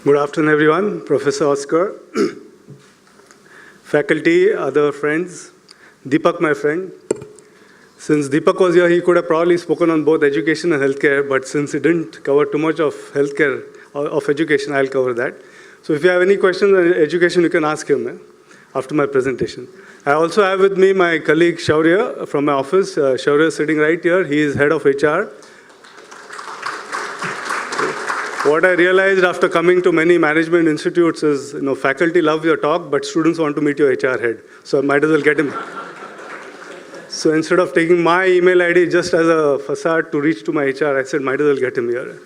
Good afternoon, everyone. Professor Oscar, faculty, other friends, Deepak, my friend. Since Deepak was here, he could have probably spoken on both education and healthcare, but since he didn't cover too much of healthcare or of education, I'll cover that. So if you have any questions on education, you can ask him after my presentation. I also have with me my colleague Shaurya from my office. Shaurya is sitting right here. He is head of HR. What I realized after coming to many management institutes is, faculty love your talk, but students want to meet your HR head. So I might as well get him. So instead of taking my email ID just as a facade to reach to my HR, I said, might as well get him here.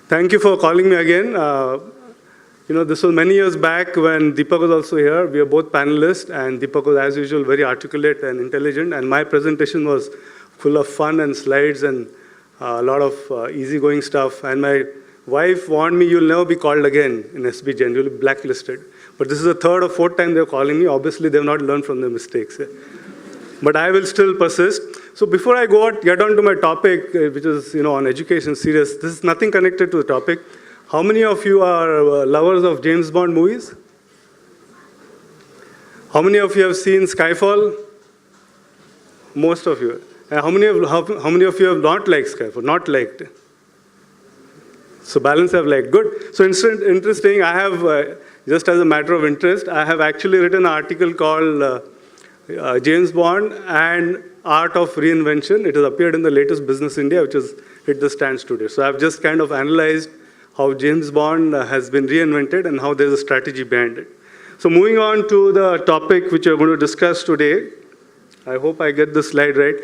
Thank you for calling me again. This was many years back when Deepak was also here. We were both panelists, and Deepak was, as usual, very articulate and intelligent, and my presentation was full of fun and slides and a lot of easygoing stuff. And my wife warned me, you'll never be called again in SPJIMR, you'll be blacklisted. But this is the third or fourth time they're calling me. Obviously, they've not learned from their mistakes. But I will still persist. So before I get on to my topic, which is on education, serious, this is nothing connected to the topic. How many of you are lovers of James Bond movies? How many of you have seen Skyfall? Most of you. And how many of you have not liked Skyfall? Not liked. So balance have liked. Good. So interesting. I have, just as a matter of interest, I have actually written an article called James Bond and Art of Reinvention. It has appeared in the latest Business India, which has hit the stands today. So I've just kind of analyzed how James Bond has been reinvented and how there's a strategy behind it. So moving on to the topic which we're going to discuss today. I hope I get the slide right.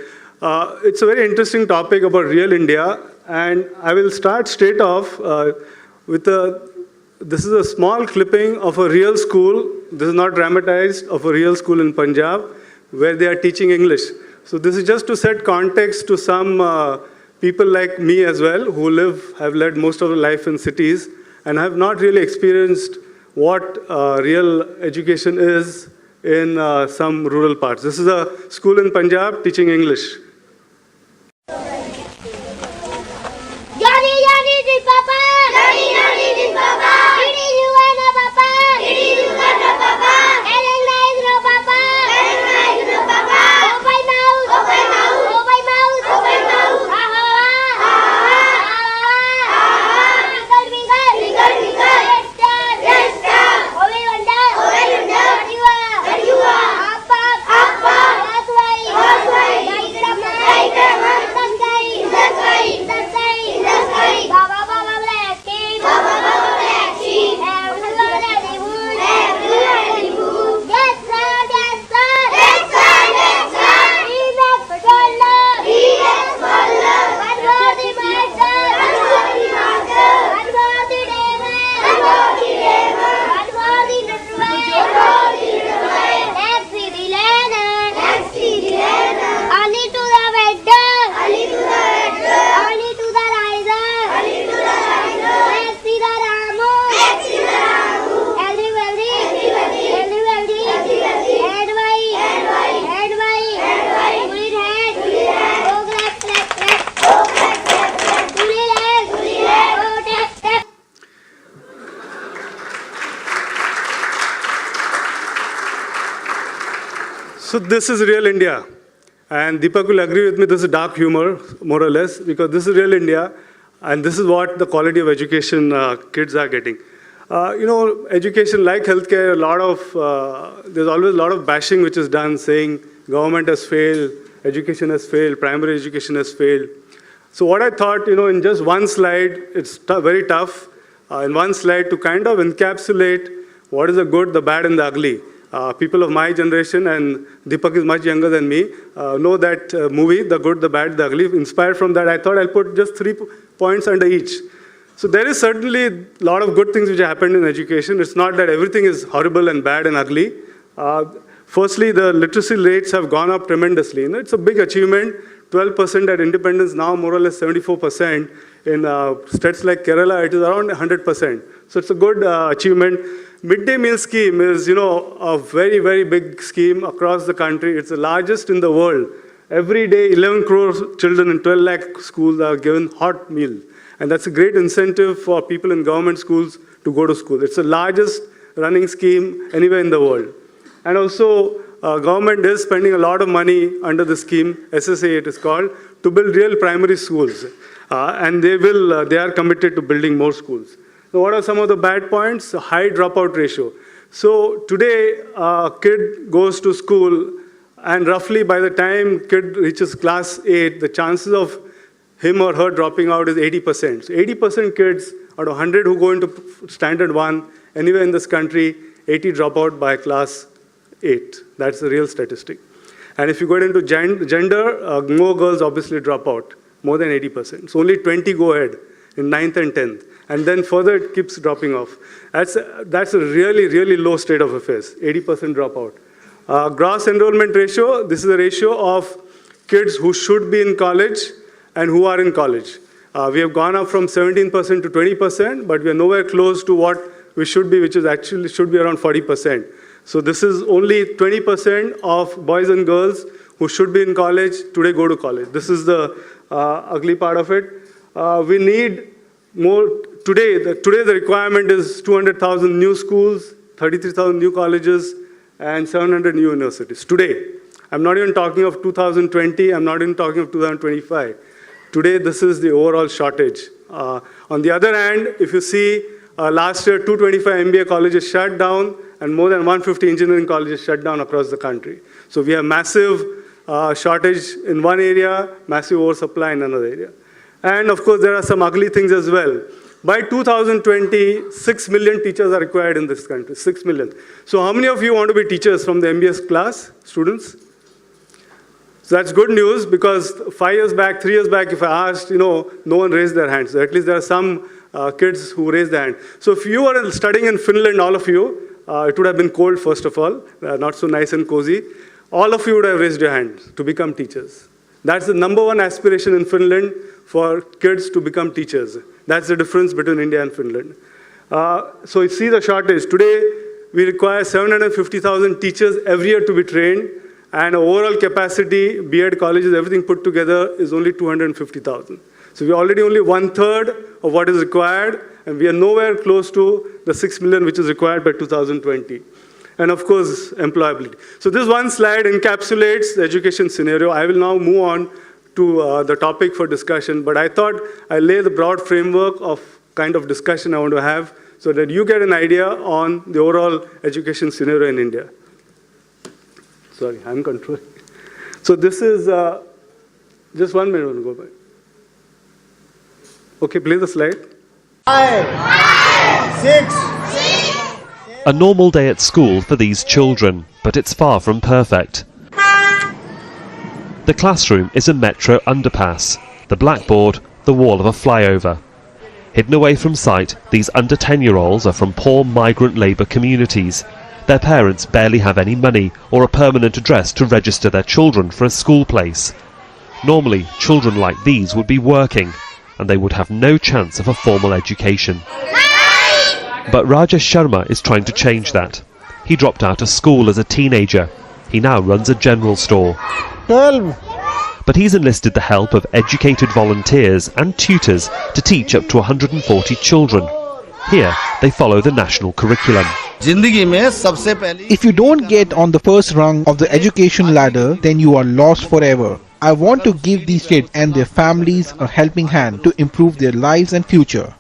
It's a very interesting topic about real India. And I will start straight off with this is a small clipping of a real school. This is not dramatized, of a real school in Punjab where they are teaching English. So this is just to set context to some people like me as well who have led most of their life in cities and have not really experienced what real education is in some rural parts. This is a school in Punjab teaching English. So this is real India. And Deepak will agree with me, this is dark humor, more or less, because this is real India. And this is what the quality of education kids are getting. Education, like healthcare, there's always a lot of bashing which is done, saying government has failed, education has failed, primary education has failed. So what I thought, in just one slide, it's very tough, in one slide to kind of encapsulate what is the good, the bad, and the ugly. People of my generation, and Deepak is much younger than me, know that movie, The Good, the Bad, the Ugly. Inspired from that, I thought I'll put just 3 points under each. So there is certainly a lot of good things which happened in education. It's not that everything is horrible and bad and ugly. Firstly, the literacy rates have gone up tremendously. It's a big achievement. 12% at independence, now more or less 74%. In states like Kerala, it is around 100%. So it's a good achievement. Midday meal scheme is, a very, very big scheme across the country. It's the largest in the world. Every day, 11 crore children in 12 lakh schools are given hot meal. And that's a great incentive for people in government schools to go to school. It's the largest running scheme anywhere in the world. And also, government is spending a lot of money under the scheme, SSA it is called, to build real primary schools. And they are committed to building more schools. So what are some of the bad points? A high dropout ratio. So today, a kid goes to school, and roughly by the time kid reaches class 8, the chances of him or her dropping out is 80%. So 80% kids out of 100 who go into standard 1, anywhere in this country, 80 drop out by class 8. That's the real statistic. And if you go into gender, more girls obviously drop out, more than 80%. So only 20 go ahead in 9th and 10th. And then further it keeps dropping off. That's a really, really low state of affairs, 80% dropout. Gross enrollment ratio, this is the ratio of kids who should be in college and who are in college. We have gone up from 17% to 20%, but we are nowhere close to what we should be, which is actually should be around 40%. So this is only 20% of boys and girls who should be in college today go to college. This is the ugly part of it. We need more. Today the requirement is 200,000 new schools, 33,000 new colleges, and 700 new universities. Today. I'm not even talking of 2020, I'm not even talking of 2025. Today, this is the overall shortage. On the other hand, if you see, last year, 225 MBA colleges shut down, and more than 150 engineering colleges shut down across the country. So we have massive shortage in one area, massive oversupply in another area. And of course, there are some ugly things as well. By 2020, 6 million teachers are required in this country, 6 million. So how many of you want to be teachers from the MBS class, students? So that's good news, because 5 years back, 3 years back, if I asked, no one raised their hands. So at least there are some kids who raised their hand. So if you were studying in Finland, all of you, it would have been cold, first of all, not so nice and cozy. All of you would have raised your hand to become teachers. That's the #1 aspiration in Finland, for kids to become teachers. That's the difference between India and Finland. So you see the shortage. Today, we require 750,000 teachers every year to be trained, and overall capacity, B.Ed colleges, everything put together, is only 250,000. So we're already only 1/3 of what is required, and we are nowhere close to the 6 million which is required by 2020. And of course, employability. So this one slide encapsulates the education scenario. I will now move on to the topic for discussion, but I thought I'd lay the broad framework of kind of discussion I want to have so that you get an idea on the overall education scenario in India. Sorry, I'm controlling. So this is, just 1 minute, go by. Okay, play the slide. 5, 6. A normal day at school for these children, but it's far from perfect. The classroom is a metro underpass, the blackboard, the wall of a flyover. Hidden away from sight, these under 10-year-olds are from poor migrant labour communities. Their parents barely have any money or a permanent address to register their children for a school place. Normally, children like these would be working, and they would have no chance of a formal education. But Rajesh Sharma is trying to change that. He dropped out of school as a teenager. He now runs a general store. 12. But he's enlisted the help of educated volunteers and tutors to teach up to 140 children. Here, they follow the national curriculum. If you don't get on the first rung of the education ladder, then you are lost forever. I want to give these kids and their families a helping hand to improve their lives and future.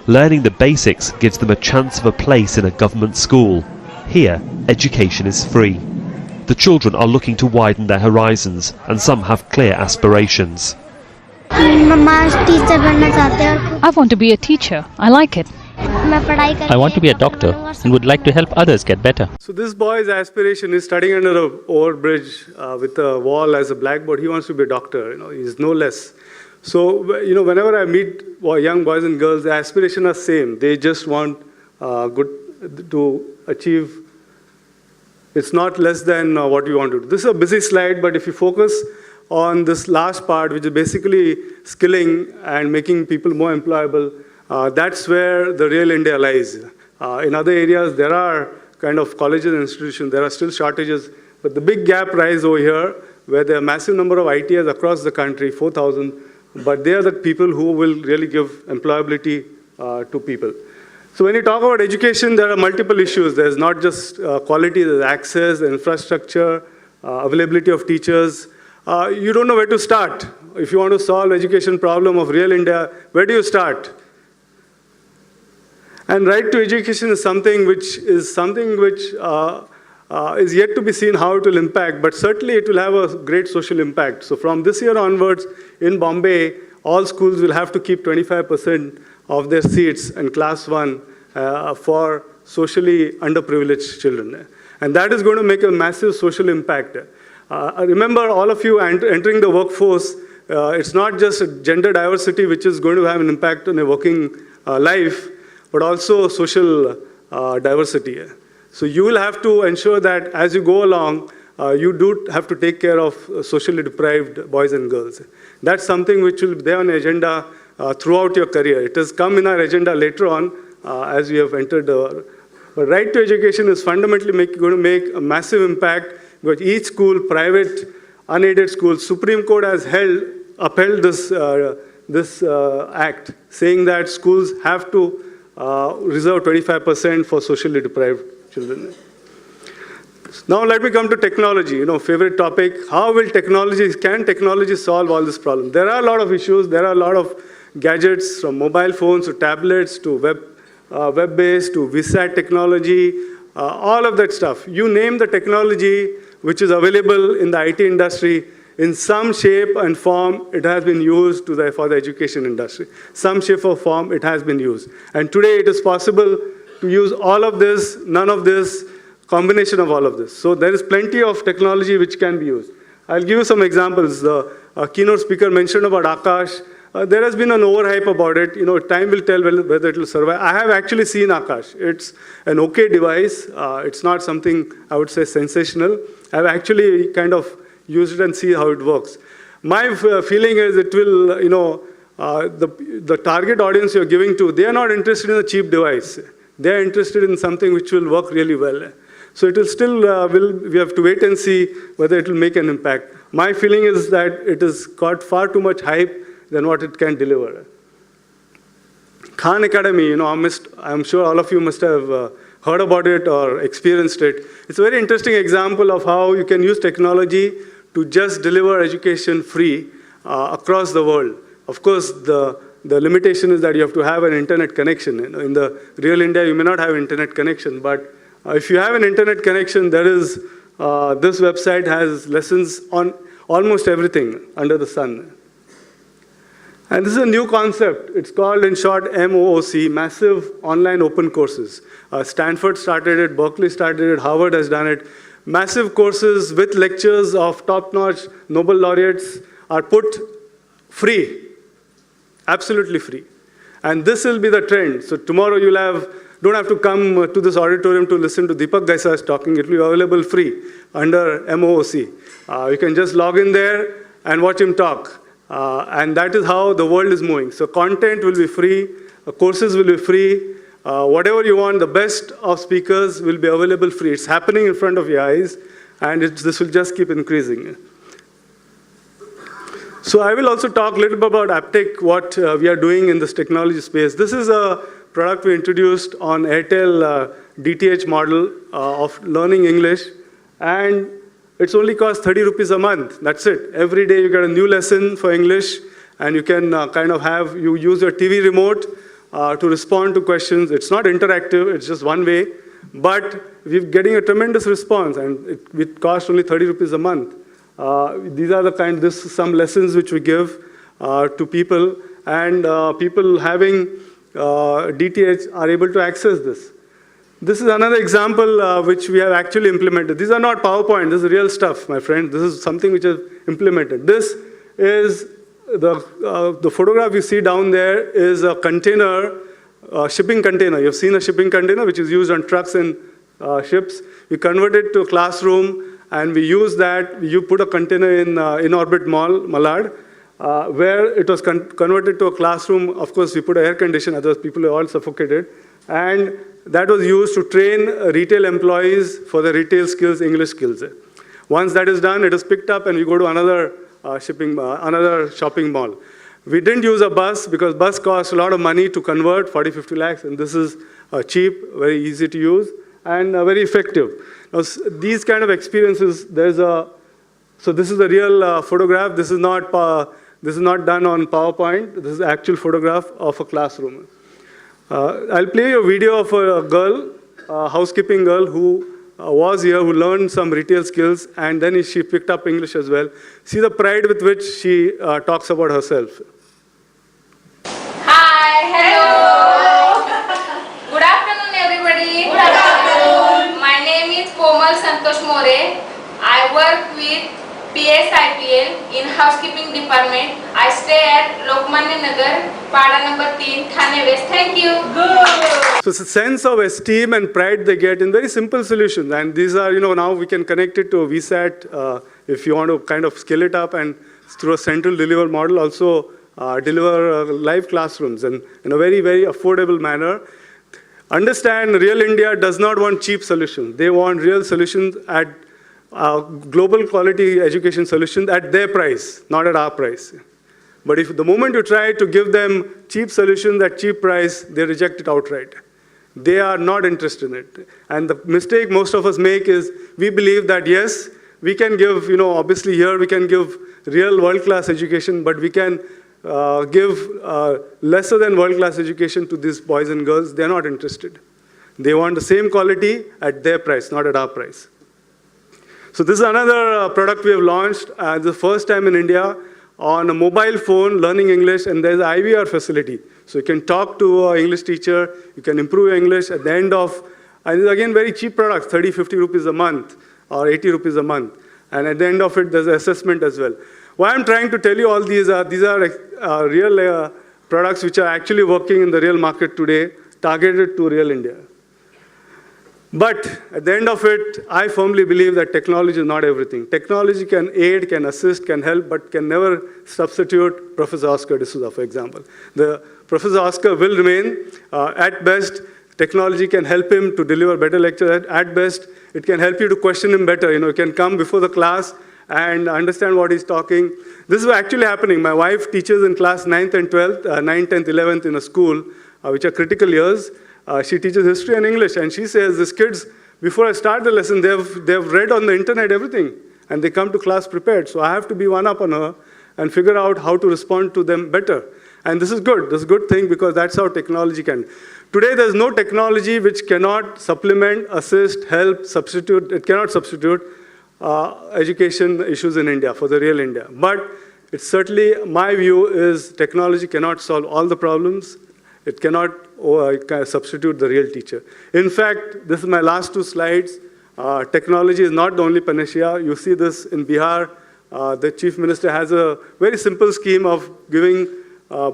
Learning the basics gives them a chance of a place in a government school. Here, education is free. The children are looking to widen their horizons, and some have clear aspirations. I want to be a teacher. I like it. I want to be a doctor and would like to help others get better. So this boy's aspiration is studying under an overbridge with a wall as a blackboard. He wants to be a doctor. He's no less. So whenever I meet young boys and girls, the aspirations are same. They just want to achieve. It's not less than what we want to do. This is a busy slide, but if you focus on this last part, which is basically skilling and making people more employable, that's where the real India lies. In other areas, there are kind of colleges and institutions, there are still shortages, but the big gap lies over here, where there are massive number of ITIs across the country, 4,000, but they are the people who will really give employability to people. So when you talk about education, there are multiple issues. There's not just quality, there's access, infrastructure, availability of teachers. You don't know where to start. If you want to solve education problem of real India, where do you start? And right to education is something which is yet to be seen how it will impact, but certainly it will have a great social impact. So from this year onwards, in Bombay, all schools will have to keep 25% of their seats in class 1 for socially underprivileged children. And that is going to make a massive social impact. Remember, all of you entering the workforce, it's not just gender diversity which is going to have an impact on a working life, but also social diversity. So you will have to ensure that as you go along, you do have to take care of socially deprived boys and girls. That's something which will be there on the agenda throughout your career. It has come in our agenda later on as we have entered the... But right to education is fundamentally going to make a massive impact because each school, private, unaided school, Supreme Court has upheld this act, saying that schools have to reserve 25% for socially deprived children. Now let me come to technology, favorite topic. How will can technology solve all this problem? There are a lot of issues. There are a lot of gadgets from mobile phones to tablets to web-based to VSAT technology, all of that stuff. You name the technology which is available in the IT industry, in some shape and form, it has been used for the education industry. Some shape or form, it has been used. And today it is possible to use all of this, none of this, combination of all of this. So there is plenty of technology which can be used. I'll give you some examples. The keynote speaker mentioned about Akash. There has been an overhype about it. Time will tell whether it will survive. I have actually seen Akash. It's an okay device. It's not something I would say sensational. I've actually kind of used it and see how it works. My feeling is it will, the target audience you're giving to, they are not interested in a cheap device. They are interested in something which will work really well. So it will still, we have to wait and see whether it will make an impact. My feeling is that it has got far too much hype than what it can deliver. Khan Academy, I'm sure all of you must have heard about it or experienced it. It's a very interesting example of how you can use technology to just deliver education free across the world. Of course, the limitation is that you have to have an internet connection. In the real India, you may not have internet connection, but if you have an internet connection, there is, this website has lessons on almost everything under the sun. And this is a new concept. It's called, in short, MOOC, Massive Online Open Courses. Stanford started it, Berkeley started it, Harvard has done it. Massive courses with lectures of top-notch Nobel laureates are put free, absolutely free. And this will be the trend. So tomorrow don't have to come to this auditorium to listen to Deepak Gaisa's talking. It will be available free under MOOC. You can just log in there and watch him talk. And that is how the world is moving. So content will be free, courses will be free, whatever you want, the best of speakers will be available free. It's happening in front of your eyes, and this will just keep increasing. So I will also talk a little bit about Aptech, what we are doing in this technology space. This is a product we introduced on Airtel DTH model of learning English, and it's only cost 30 rupees a month. That's it. Every day you get a new lesson for English, and you can you use your TV remote to respond to questions. It's not interactive, it's just one way, but we're getting a tremendous response, and it costs only 30 rupees a month. These are this is some lessons which we give to people, and people having DTH are able to access this. This is another example which we have actually implemented. These are not PowerPoint, this is real stuff, my friend. This is something which is implemented. This is the photograph you see down there is a container, shipping container. You've seen a shipping container which is used on trucks and ships. We convert it to a classroom, and we use that. You put a container in orbit mall, Malad, where it was converted to a classroom. Of course, we put air condition, otherwise people are all suffocated. And that was used to train retail employees for the retail skills, English skills. Once that is done, it is picked up and we go to another shopping mall. We didn't use a bus because bus costs a lot of money to convert, 40, 50 lakhs, and this is cheap, very easy to use, and very effective. Now, these kind of experiences, so this is a real photograph. This is not done on PowerPoint. This is an actual photograph of a classroom. I'll play a video of a girl, a housekeeping girl who was here, who learned some retail skills, and then she picked up English as well. See the pride with which she talks about herself. Hi, hello. Good afternoon, everybody. Good afternoon. My name is Komal Santosh More. I work with PSIPL in housekeeping department. I stay at Lokmanya Nagar, Pada number 3, Thane West. Thank you. Good. So it's a sense of esteem and pride they get in very simple solutions. And these are, now we can connect it to a VSAT if you want to kind of scale it up, and through a central deliver model also deliver live classrooms and in a very, very affordable manner. Understand, Real India does not want cheap solutions. They want real solutions at global quality education solutions at their price, not at our price. But if the moment you try to give them cheap solutions at cheap price, they reject it outright. They are not interested in it. And the mistake most of us make is we believe that yes, we can give, obviously here we can give real world-class education, but we can give lesser than world-class education to these boys and girls. They're not interested. They want the same quality at their price, not at our price. So this is another product we have launched, the first time in India, on a mobile phone, learning English, and there's an IVR facility. So you can talk to an English teacher, you can improve your English at the end of, and it's again very cheap products, 30, 50 rupees a month, or 80 rupees a month. And at the end of it, there's an assessment as well. Why I'm trying to tell you all these are real products which are actually working in the real market today, targeted to real India. But at the end of it, I firmly believe that technology is not everything. Technology can aid, can assist, can help, but can never substitute Professor Oscar D'Souza, for example. The Professor Oscar will remain. At best, technology can help him to deliver better lectures. At best, it can help you to question him better. You can come before the class and understand what he's talking. This is actually happening. My wife teaches in class 9th and 12th, 9th, 10th, 11th in a school, which are critical years. She teaches history and English, and she says, these kids, before I start the lesson, they've read on the internet everything, and they come to class prepared. So I have to be one up on her and figure out how to respond to them better. And this is good. This is a good thing because that's how technology can. Today, there's no technology which cannot supplement, assist, help, substitute. It cannot substitute education issues in India for the real India. But it's certainly, my view is technology cannot solve all the problems. It cannot substitute the real teacher. In fact, this is my last 2 slides. Technology is not the only panacea. You see this in Bihar. The chief minister has a very simple scheme of giving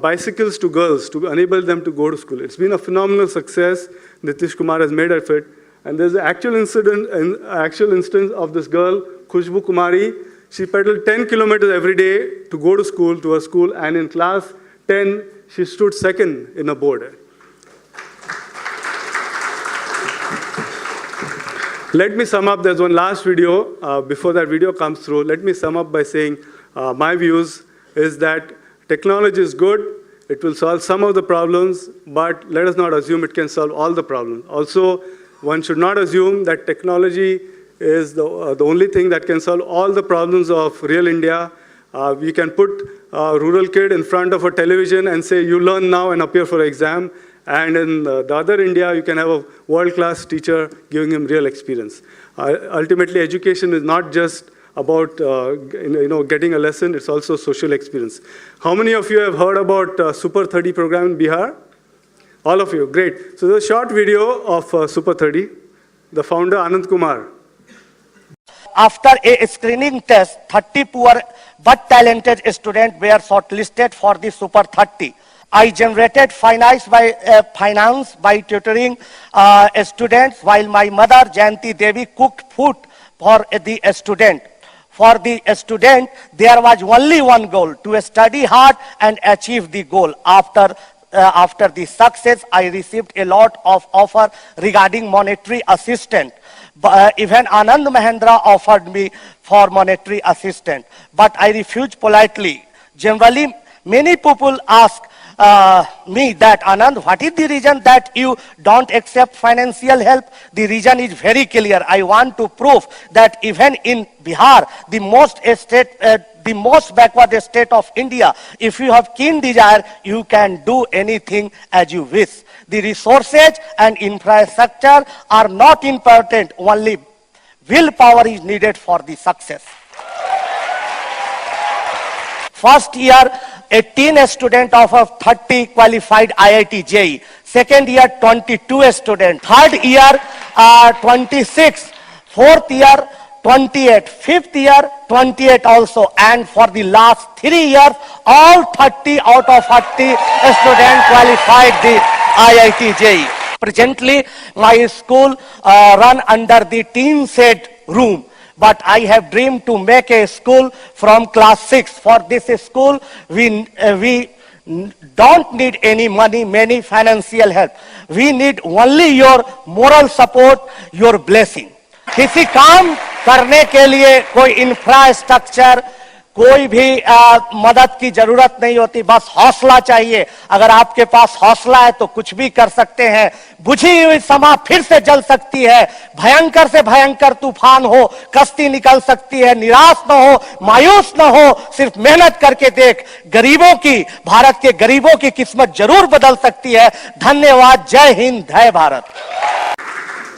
bicycles to girls to enable them to go to school. It's been a phenomenal success. Nitish Kumar has made of it. And there's an actual instance of this girl, Khushbu Kumari. She pedaled 10 kilometers every day to go to school, to her school, and in class 10, she stood second in a board. Let me sum up. There's one last video. Before that video comes through, let me sum up by saying my views is that technology is good. It will solve some of the problems, but let us not assume it can solve all the problems. Also, one should not assume that technology is the only thing that can solve all the problems of real India. We can put a rural kid in front of a television and say, you learn now and appear for an exam. And in the other India, you can have a world-class teacher giving him real experience. Ultimately, education is not just about getting a lesson, it's also social experience. How many of you have heard about Super 30 program in Bihar? All of you, great. So there's a short video of Super 30, the founder Anand Kumar. After a screening test, 30 poor but talented students were shortlisted for the Super 30. I generated finance by tutoring students, while my mother, Jayanti Devi, cooked food for the student. For the student, there was only one goal, to study hard and achieve the goal. After the success, I received a lot of offer regarding monetary assistance. Even Anand Mahendra offered me for monetary assistance, but I refused politely. Generally, many people ask me that, Anand, what is the reason that you don't accept financial help? The reason is very clear. I want to prove that even in Bihar, the most backward state of India, if you have keen desire, you can do anything as you wish. The resources and infrastructure are not important, only willpower is needed for the success. First year, 18 students out of 30 qualified IIT JEE. Second year, 22 students. Third year, 26. Fourth year, 28. Fifth year, 28 also. And for the last 3 years, all 30 out of 30 students qualified the IIT JEE. Presently, my school run under the teen shed room. But I have dreamed to make a school from class 6. For this school, we don't need any money, many financial help. We need only your moral support, your blessing. किसी काम करने के लिए कोई infrastructure, कोई भी मदद की जरूरत नहीं होती, बस हौसला चाहिए. अगर आपके पास हौसला है तो कुछ भी कर सकते हैं. बुझी हुई समा फिर से जल सकती है. भयंकर से भयंकर तूफान हो, कश्ती निकल सकती है. निराश न हो, मायूस न हो, सिर्फ मेहनत करके देख. गरीबों की, भारत के गरीबों की किस्मत जरूर बदल सकती है. धन्यवाद. जय हिंद, जय Bharat.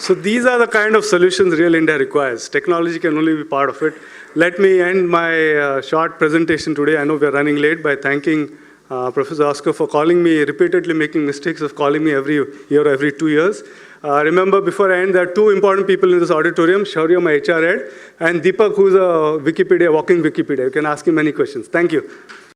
So these are the kind of solutions real India requires. Technology can only be part of it. Let me end my short presentation today. I know we are running late, by thanking Professor Oscar for calling me, repeatedly making mistakes of calling me every year or every 2 years. Remember, before I end, there are two important people in this auditorium, Shaurya, my HR head, and Deepak, who's a Wikipedia, walking Wikipedia. You can ask him many questions. Thank you.